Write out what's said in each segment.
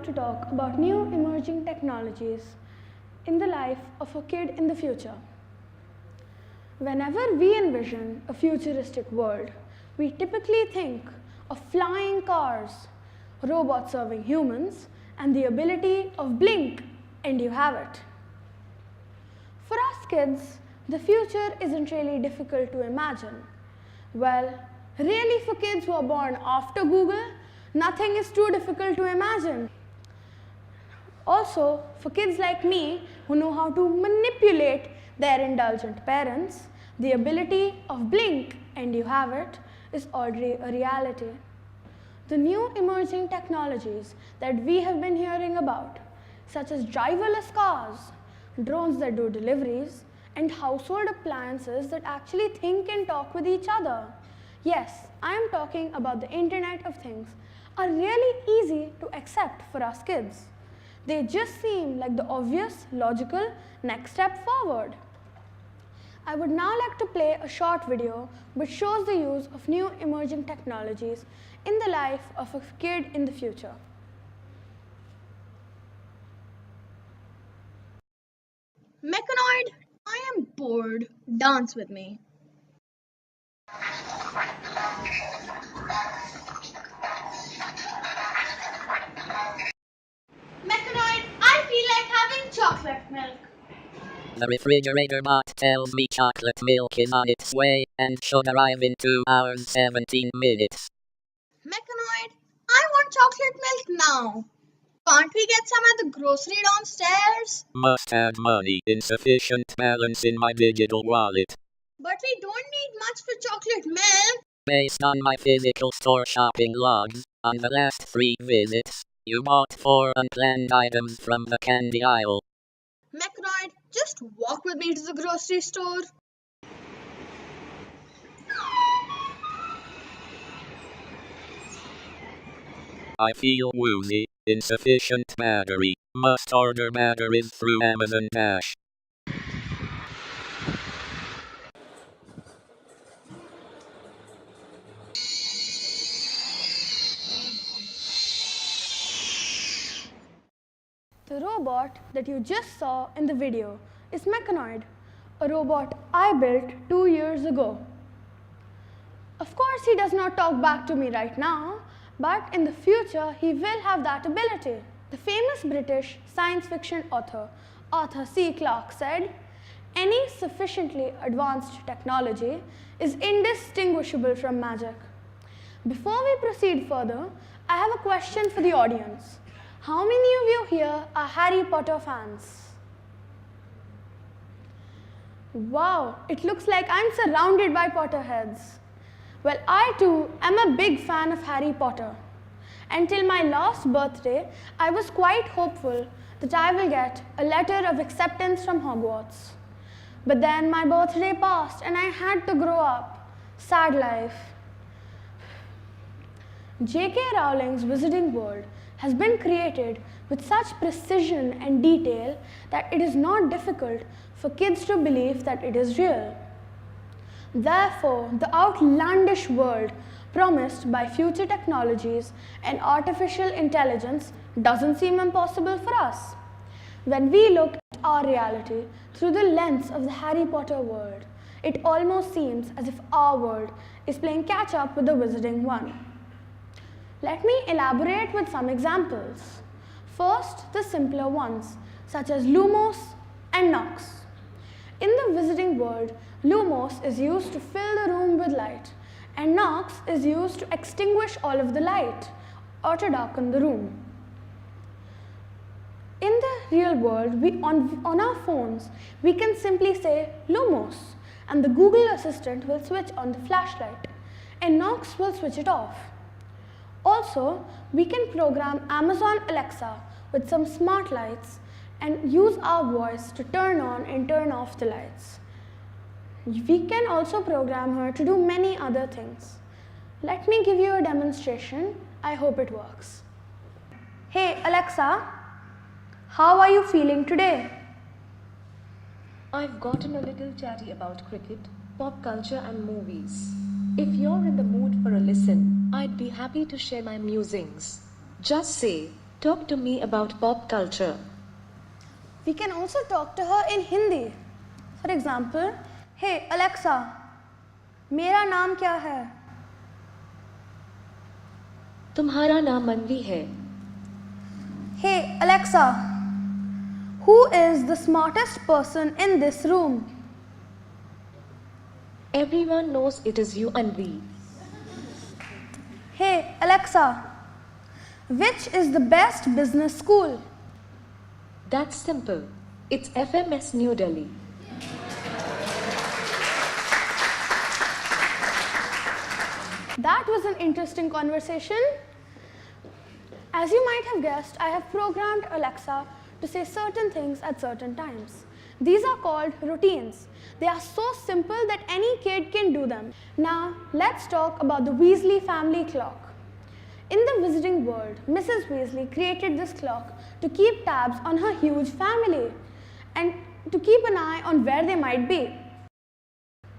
to talk about new emerging technologies in the life of a kid in the future. Whenever we envision a futuristic world, we typically think of flying cars, robots serving humans, and the ability of blink and you have it. For us kids, the future isn't really difficult to imagine. Well, really for kids who are born after Google, nothing is too difficult to imagine. Also, for kids like me who know how to manipulate their indulgent parents, the ability of blink and you have it is already a reality. The new emerging technologies that we have been hearing about, such as driverless cars, drones that do deliveries, and household appliances that actually think and talk with each other. Yes, I am talking about the Internet of Things, are really easy to accept for us kids. They just seem like the obvious, logical next step forward. I would now like to play a short video which shows the use of new emerging technologies in the life of a kid in the future. Mechanoid, I am bored. Dance with me. Mechanoid, I feel like having chocolate milk. The refrigerator bot tells me chocolate milk is on its way and should arrive in 2 hours 17 minutes. Mechanoid, I want chocolate milk now. Can't we get some at the grocery downstairs? Must have money, insufficient balance in my digital wallet. But we don't need much for chocolate milk. Based on my physical store shopping logs, on the last 3 visits, you bought 4 unplanned items from the candy aisle. Mechanoid, just walk with me to the grocery store. I feel woozy, insufficient battery, must order batteries through Amazon Dash. The robot that you just saw in the video is Mechanoid, a robot I built 2 years ago. Of course, he does not talk back to me right now, but in the future, he will have that ability. The famous British science fiction author, Arthur C. Clarke said, "Any sufficiently advanced technology is indistinguishable from magic." Before we proceed further, I have a question for the audience. How many of you here are Harry Potter fans? Wow, it looks like I'm surrounded by Potterheads. Well, I too am a big fan of Harry Potter. Until my last birthday, I was quite hopeful that I will get a letter of acceptance from Hogwarts. But then my birthday passed and I had to grow up. Sad life. J.K. Rowling's Wizarding World has been created with such precision and detail that it is not difficult for kids to believe that it is real. Therefore, the outlandish world promised by future technologies and artificial intelligence doesn't seem impossible for us. When we look at our reality through the lens of the Harry Potter world, it almost seems as if our world is playing catch up with the Wizarding one. Let me elaborate with some examples. First, the simpler ones, such as Lumos and Nox. In the Wizarding world, Lumos is used to fill the room with light, and Nox is used to extinguish all of the light or to darken the room. In the real world, on our phones, we can simply say Lumos, and the Google Assistant will switch on the flashlight, and Nox will switch it off. Also, we can program Amazon Alexa with some smart lights and use our voice to turn on and turn off the lights. We can also program her to do many other things. Let me give you a demonstration. I hope it works. Hey Alexa, how are you feeling today? I've gotten a little chatty about cricket, pop culture and movies. If you're in the mood for a listen, I'd be happy to share my musings. Just say, Talk to me about pop culture. We can also talk to her in Hindi. For example, hey Alexa, मेरा नाम क्या है? तुम्हारा नाम अनवी है. Hey Alexa, who is the smartest person in this room? Everyone knows it is you, Anvi. Hey Alexa, which is the best business school? That's simple. It's FMS New Delhi. That was an interesting conversation. As you might have guessed, I have programmed Alexa to say certain things at certain times. These are called routines. They are so simple that any kid can do them. Now, let's talk about the Weasley family clock. In the Wizarding World, Mrs. Weasley created this clock to keep tabs on her huge family and to keep an eye on where they might be.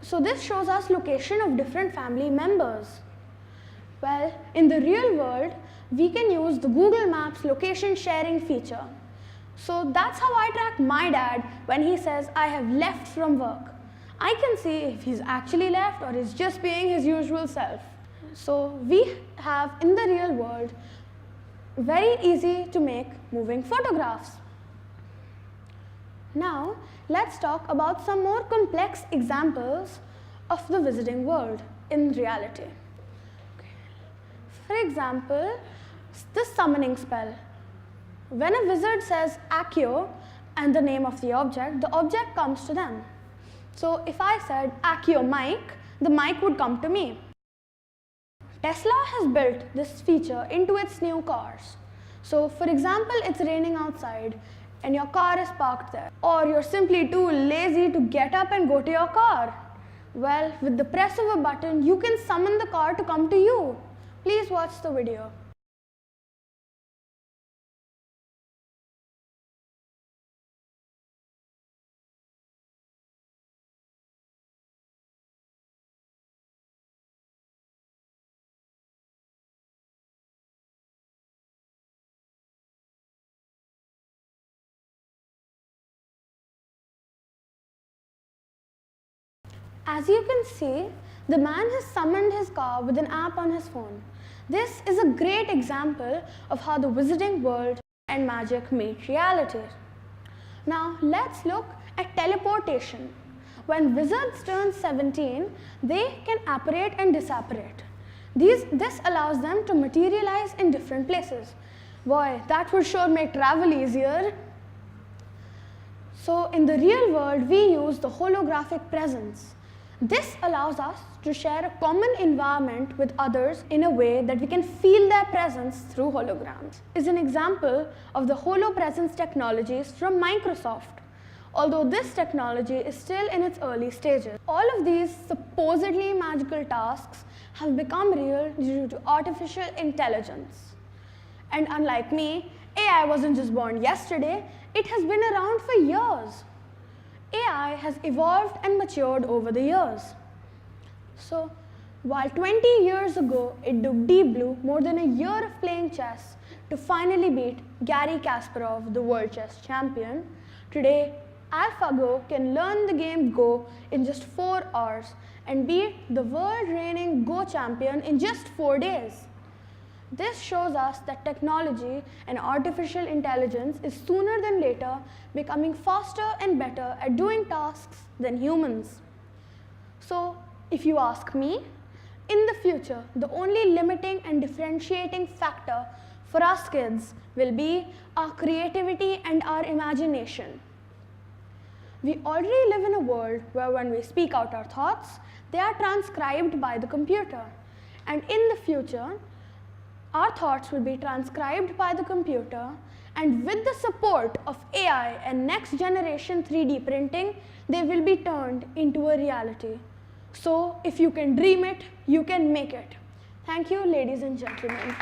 So this shows us location of different family members. Well, in the real world, we can use the Google Maps location sharing feature. So that's how I track my dad when he says I have left from work. I can see if he's actually left or is just being his usual self. So we have in the real world very easy to make moving photographs. Now let's talk about some more complex examples of the Wizarding world in reality. For example, the summoning spell. When a wizard says Accio and the name of the object comes to them. So if I said Accio Mike, the mic would come to me. Tesla has built this feature into its new cars. So for example, it's raining outside and your car is parked there, or you're simply too lazy to get up and go to your car. Well, with the press of a button, you can summon the car to come to you. Please watch the video. As you can see, the man has summoned his car with an app on his phone. This is a great example of how the Wizarding world and magic meet reality. Now let's look at teleportation. When wizards turn 17, they can apparate and disapparate. This allows them to materialize in different places. Boy, that would sure make travel easier. So in the real world, we use the holographic presence. This allows us to share a common environment with others in a way that we can feel their presence through holograms. Is an example of the holopresence technologies from Microsoft. Although this technology is still in its early stages. All of these supposedly magical tasks have become real due to artificial intelligence. And unlike me, AI wasn't just born yesterday, it has been around for years. AI has evolved and matured over the years. So, while 20 years ago it took Deep Blue more than a year of playing chess to finally beat Garry Kasparov, the world chess champion, today AlphaGo can learn the game Go in just 4 hours and beat the world reigning Go champion in just 4 days. This shows us that technology and artificial intelligence is sooner than later becoming faster and better at doing tasks than humans. So, if you ask me, in the future, the only limiting and differentiating factor for us kids will be our creativity and our imagination. We already live in a world where when we speak out our thoughts, they are transcribed by the computer. And in the future, our thoughts will be transcribed by the computer, and with the support of AI and next generation 3D printing, they will be turned into a reality. So, if you can dream it, you can make it. Thank you, ladies and gentlemen.